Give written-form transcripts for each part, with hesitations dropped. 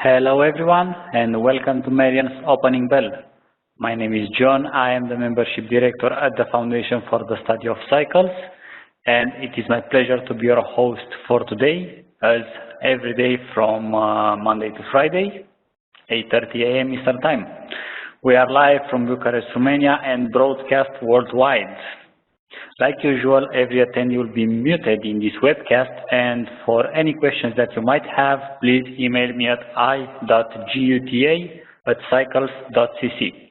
Hello everyone and welcome to Marian's opening bell. My name is John. I am the membership director at the Foundation for the Study of Cycles, and it is my pleasure to be your host for today, as every day from Monday to Friday, 8:30 a.m. Eastern Time. We are live from Bucharest, Romania and broadcast worldwide. Like usual, every attendee will be muted in this webcast, and for any questions that you might have, please email me at i.guta@cycles.cc.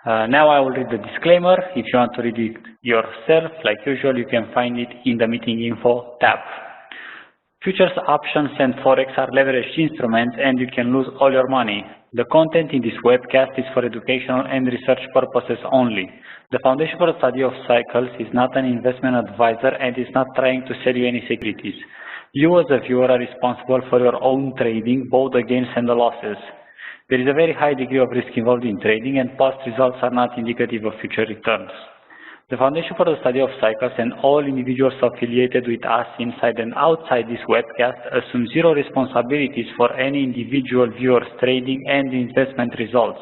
Now I will read the disclaimer. If you want to read it yourself, like usual, you can find it in the meeting info tab. Futures, options, and Forex are leveraged instruments, and you can lose all your money. The content in this webcast is for educational and research purposes only. The Foundation for the Study of Cycles is not an investment advisor and is not trying to sell you any securities. You as a viewer are responsible for your own trading, both the gains and the losses. There is a very high degree of risk involved in trading, and past results are not indicative of future returns. The Foundation for the Study of Cycles and all individuals affiliated with us inside and outside this webcast assume zero responsibilities for any individual viewer's trading and investment results.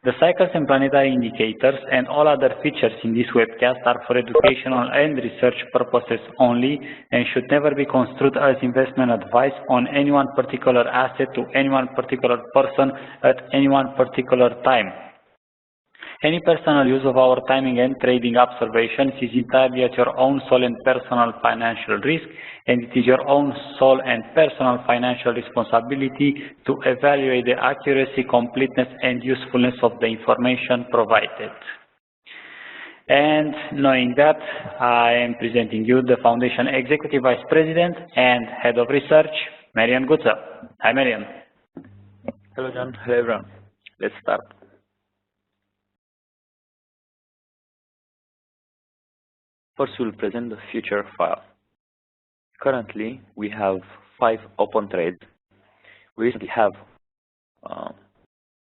The cycles and planetary indicators and all other features in this webcast are for educational and research purposes only and should never be construed as investment advice on any one particular asset to any one particular person at any one particular time. Any personal use of our timing and trading observations is entirely at your own sole and personal financial risk, and it is your own sole and personal financial responsibility to evaluate the accuracy, completeness, and usefulness of the information provided. And knowing that, I am presenting you the Foundation Executive Vice President and Head of Research, Marian Guța. Hi, Marian. Hello, John. Hello, everyone. Let's start. First, we'll present the future file. Currently, we have 5 open trades. We recently have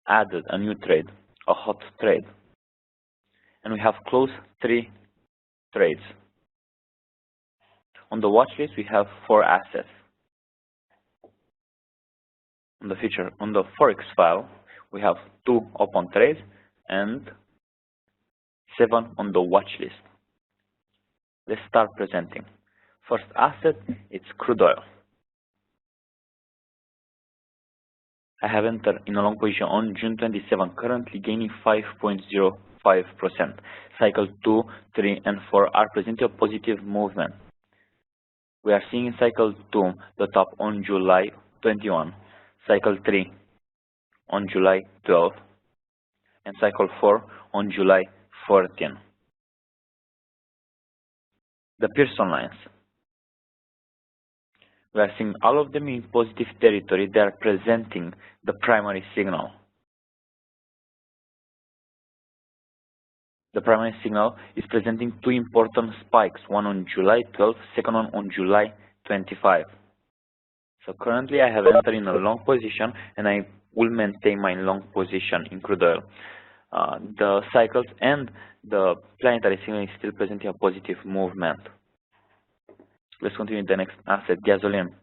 added a new trade, a hot trade. And we have closed 3 trades. On the watch list, we have 4 assets. On the Forex file, we have 2 open trades and 7 on the watch list. Let's start presenting. First asset, it's crude oil. I have entered in a long position on June 27, currently gaining 5.05%. Cycle 2, 3, and 4 are presenting a positive movement. We are seeing in cycle 2 the top on July 21, cycle 3 on July 12, and cycle 4 on July 14. The Pearson lines. We are seeing all of them in positive territory. They are presenting the primary signal. The primary signal is presenting 2 important spikes, one on July 12, second one on July 25. So currently I have entered in a long position and I will maintain my long position in crude oil. The cycles and the planetary signal is still presenting a positive movement. Let's continue with the next asset, gasoline.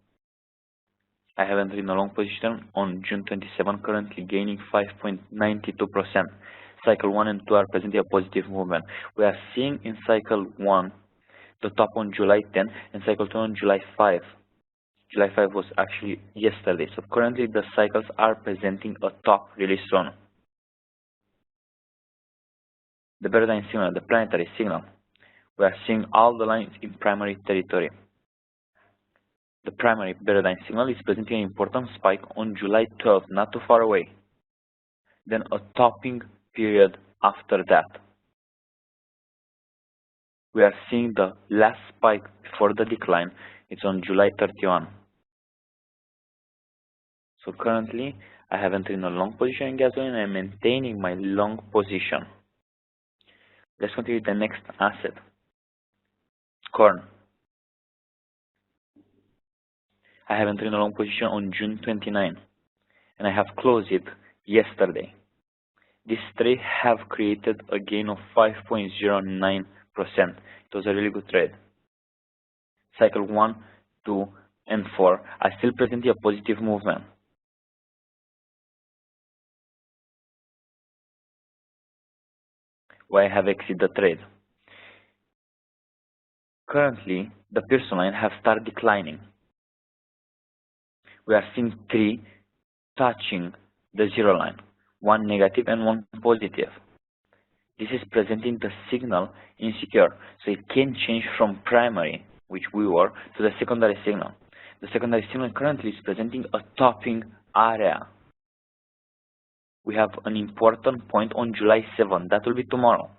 I have entered in a long position on June 27, currently gaining 5.92%. Cycle 1 and 2 are presenting a positive movement. We are seeing in cycle 1 the top on July 10 and cycle 2 on July 5. July 5 was actually yesterday. So currently the cycles are presenting a top really strong. The Berdine signal, the planetary signal. We are seeing all the lines in primary territory. The primary Berdine signal is presenting an important spike on July 12, not too far away. Then a topping period after that. We are seeing the last spike before the decline. It's on July 31. So currently, I have entered in a long position in gasoline and I'm maintaining my long position. Let's continue with the next asset, corn. I have entered in a long position on June 29 and I have closed it yesterday. These trades have created a gain of 5.09%. It was a really good trade. Cycle 1, 2, and 4 are still presenting a positive movement. Why I have exited the trade? Currently, the Pearson line have started declining. We are seeing 3 touching the zero line, 1 negative and 1 positive. This is presenting the signal insecure, so it can change from primary, which we were, to the secondary signal. The secondary signal currently is presenting a topping area. We have an important point on July 7, that will be tomorrow.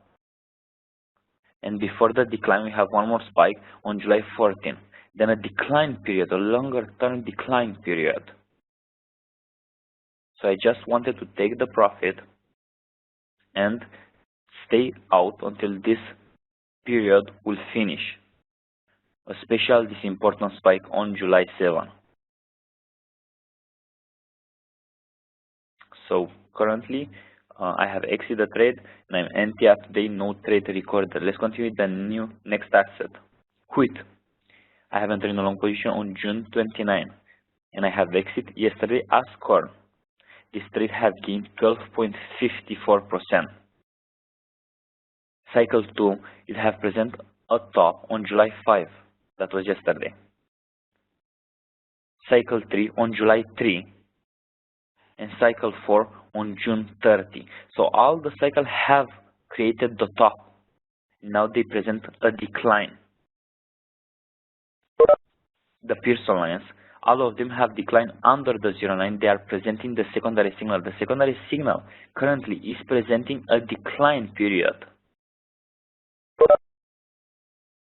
And before the decline, we have one more spike on July 14. Then a decline period, a longer term decline period. So I just wanted to take the profit and stay out until this period will finish, especially this important spike on July 7. So currently I have exited the trade and I'm NTR today, no trade recorded. Let's continue with the next asset, wheat. I have entered in a long position on June 29 and I have exited yesterday as corn. This trade has gained 12.54%. Cycle 2, it has presented a top on July 5, that was yesterday. Cycle 3 on July 3, and cycle 4 on June 30. So all the cycles have created the top. Now they present a decline. The Pearson lines, all of them have declined under the zero line. They are presenting the secondary signal. The secondary signal currently is presenting a decline period.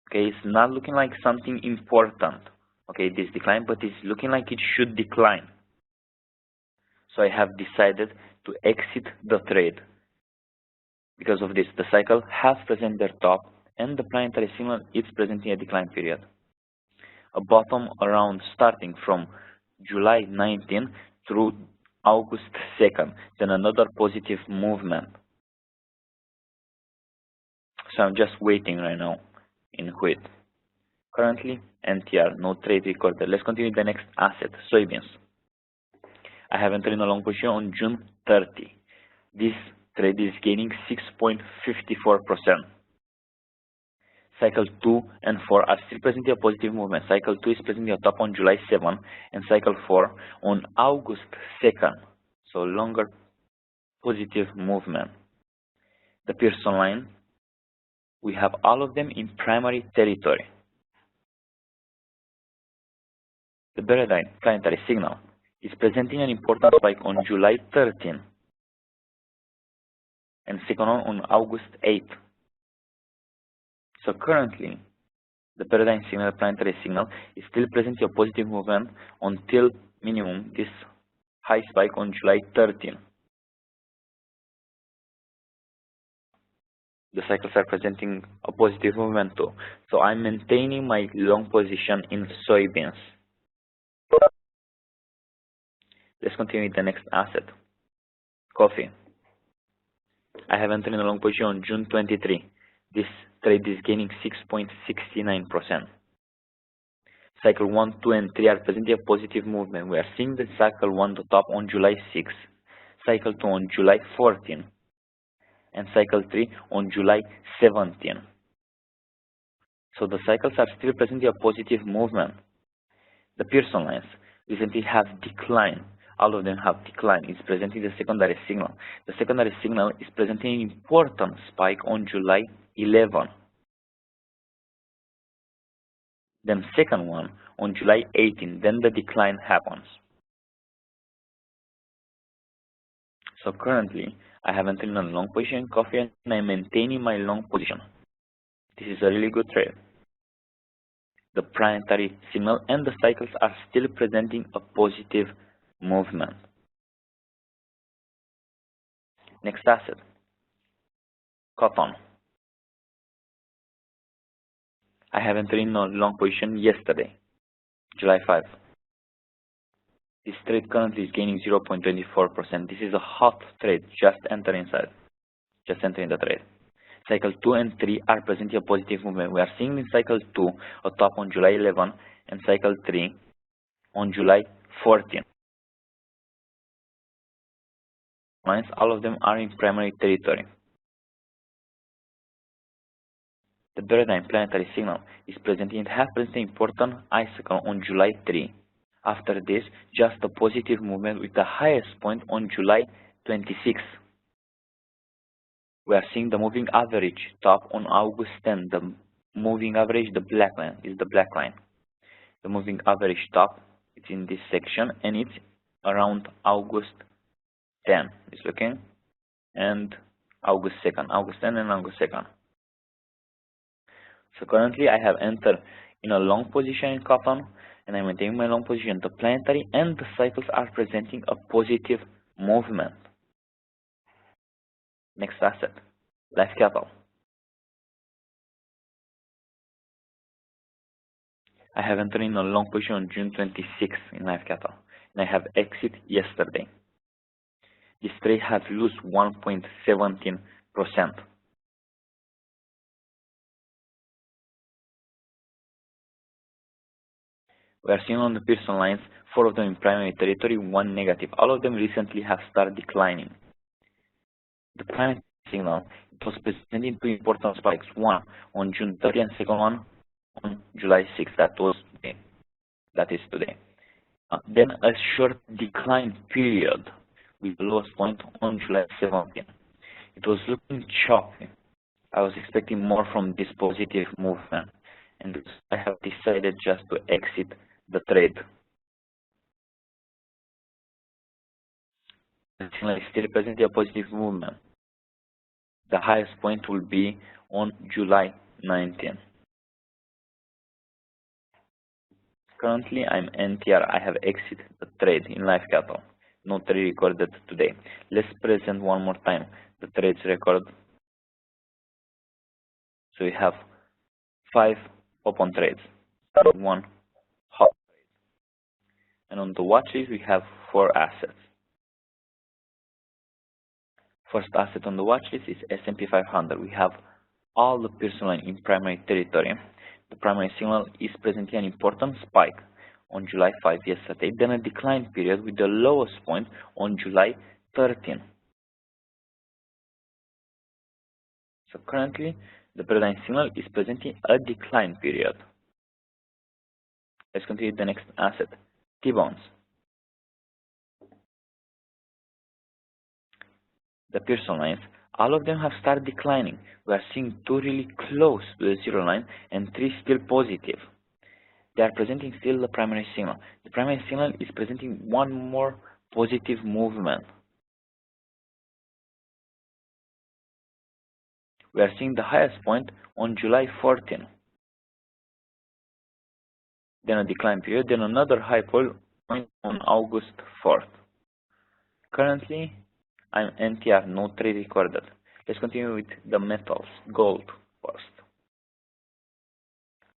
Okay, it's not looking like something important, okay, this decline, but it's looking like it should decline. So I have decided to exit the trade. Because of this, the cycle has presented their top and the planetary signal is presenting a decline period. A bottom around starting from July 19 through August 2nd, then another positive movement. So I'm just waiting right now in wheat. Currently, NTR, no trade recorded. Let's continue with the next asset, soybeans. I have entered in a long position on June 30. This trade is gaining 6.54%. Cycle 2 and 4 are still presenting a positive movement. Cycle 2 is presenting a top on July 7 and cycle 4 on August 2nd. So longer positive movement. The Pearson line, we have all of them in primary territory. The Beredine planetary signal is presenting an important spike on July 13 and second one on August 8. So currently, the paradigm signal, planetary signal, is still presenting a positive movement until minimum this high spike on July 13. The cycles are presenting a positive movement too. So I'm maintaining my long position in soybeans. Let's continue with the next asset, coffee. I have entered in a long position on June 23. This trade is gaining 6.69%. Cycle 1, 2, and 3 are presenting a positive movement. We are seeing the cycle 1 to top on July 6, cycle 2 on July 14, and cycle 3 on July 17. So the cycles are still presenting a positive movement. The Pearson lines recently have declined. All of them have declined. It's presenting the secondary signal. The secondary signal is presenting an important spike on July 11. Then second one on July 18. Then the decline happens. So currently, I have entered in a long position in coffee and I'm maintaining my long position. This is a really good trade. The planetary signal and the cycles are still presenting a positive movement. Next asset, cotton. I have entered in a long position yesterday, July 5. This trade currently is gaining 0.24%. This is a hot trade, just enter inside, just entering the trade. Cycle 2 and 3 are presenting a positive movement. We are seeing in cycle 2 a top on July 11 and cycle 3 on July 14. Lines, all of them are in primary territory. The paradigm planetary signal is presenting it happens the important icicle on July 3. After this, just a positive movement with the highest point on July 26. We are seeing the moving average top on August 10. The moving average, the black line, is the black line. The moving average top, it's in this section, and it's around August 10. It's looking, and August 2nd, August 10 and August 2nd. So currently I have entered in a long position in cotton, and I'm maintaining my long position. The planetary and the cycles are presenting a positive movement. Next asset, live cattle. I have entered in a long position on June 26 in live cattle, and I have exit yesterday. This trade has lost 1.17%. We are seeing on the Pearson lines, 4 of them in primary territory, 1 negative. All of them recently have started declining. The primary signal, it was presenting 2 important spikes, one on June 30 and second one on July 6. That is today. Then a short decline period with the lowest point on July 17. It was looking choppy. I was expecting more from this positive movement, and I have decided just to exit the trade. The signal is still presenting a positive movement. The highest point will be on July 19. Currently, I'm NTR. I have exited the trade in live cattle. No trade recorded today. Let's present one more time the trades record. So we have 5 open trades, 1 hot trade. And on the watch list, we have 4 assets. First asset on the watch list is S&P 500. We have all the Pearson line in primary territory. The primary signal is presenting an important spike on July 5 yesterday, then a decline period with the lowest point on July 13. So currently, the paradigm signal is presenting a decline period. Let's continue with the next asset, T-bonds. The Pearson lines, all of them have started declining. We are seeing 2 really close to the 0 line and 3 still positive. They are presenting still the primary signal. The primary signal is presenting one more positive movement. We are seeing the highest point on July 14. Then a decline period, then another high point on August 4th. Currently, I'm NTR, no trade recorded. Let's continue with the metals, gold first.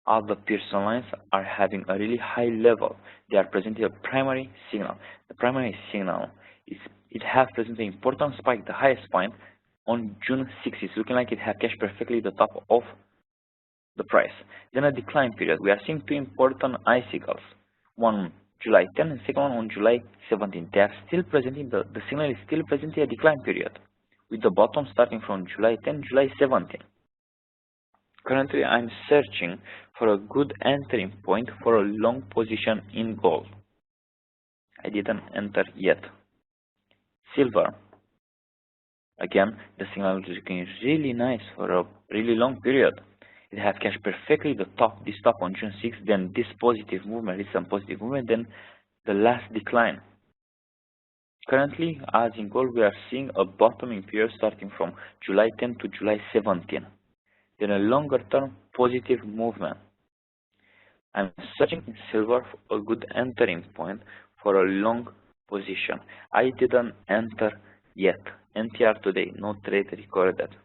All the Pearson lines are having a really high level. They are presenting a primary signal. The primary signal it has presented an important spike, the highest point on June 6. It's looking like it has cashed perfectly the top of the price. Then a decline period. We are seeing 2 important icicles. One on July 10 and second one on July 17. They are still presenting, the signal is still presenting a decline period, with the bottom starting from July 10, July 17. Currently, I'm searching for a good entering point for a long position in gold. I didn't enter yet. Silver. Again, the signal is looking really nice for a really long period. It has cashed perfectly this top on June 6, then this positive movement, recent positive movement, then the last decline. Currently, as in gold, we are seeing a bottoming period starting from July 10 to July 17. Then a longer term positive movement. I'm searching in silver for a good entering point for a long position. I didn't enter yet. NTR today, no trade recorded.